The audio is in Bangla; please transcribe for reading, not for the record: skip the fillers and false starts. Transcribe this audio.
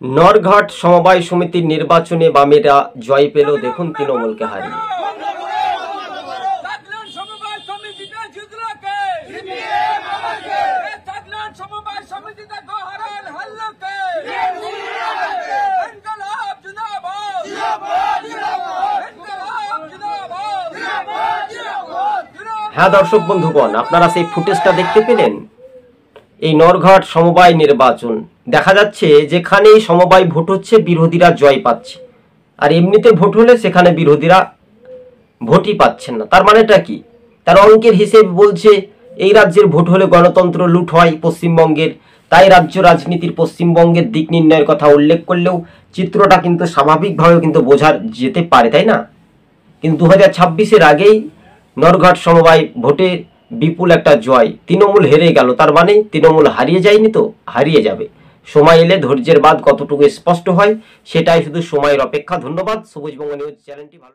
নরঘাট সমবায় সমিতির নির্বাচনে বামেরা জয় পেল, দেখুন তৃণমূলকে হারিয়ে। হ্যাঁ দর্শক বন্ধুগণ, আপনারা সেই ফুটেজটা দেখতে পেলেন। এই নরঘাট সমবায় নির্বাচন দেখা যাচ্ছে, যেখানেই সমবায় ভোট হচ্ছে বিরোধীরা জয় পাচ্ছে, আর এমনিতে ভোট হলে সেখানে বিরোধীরা ভোটই পাচ্ছেন না। তার মানেটা কি? তার অঙ্কের হিসেব বলছে এই রাজ্যের ভোট হলে গণতন্ত্র লুট হয় পশ্চিমবঙ্গের, তাই রাজ্য রাজনীতির পশ্চিমবঙ্গের দিক নির্ণয়ের কথা উল্লেখ করলেও চিত্রটা কিন্তু স্বাভাবিকভাবেও কিন্তু বোঝা যেতে পারে, তাই না? কিন্তু 2026-এর আগেই নরঘাট সমবায় ভোটে বিপুল একটা জয়, তৃণমূল হেরে গেল। তার মানে তৃণমূল হারিয়ে যায়নি তো, হারিয়ে যাবে। সময় এলে ধৈর্যের বাদ কতটুকু স্পষ্ট হয় সেটাই শুধু সময়ের অপেক্ষা। ধন্যবাদ। সবুজবঙ্গ নিউজ চ্যানেলটি ভালো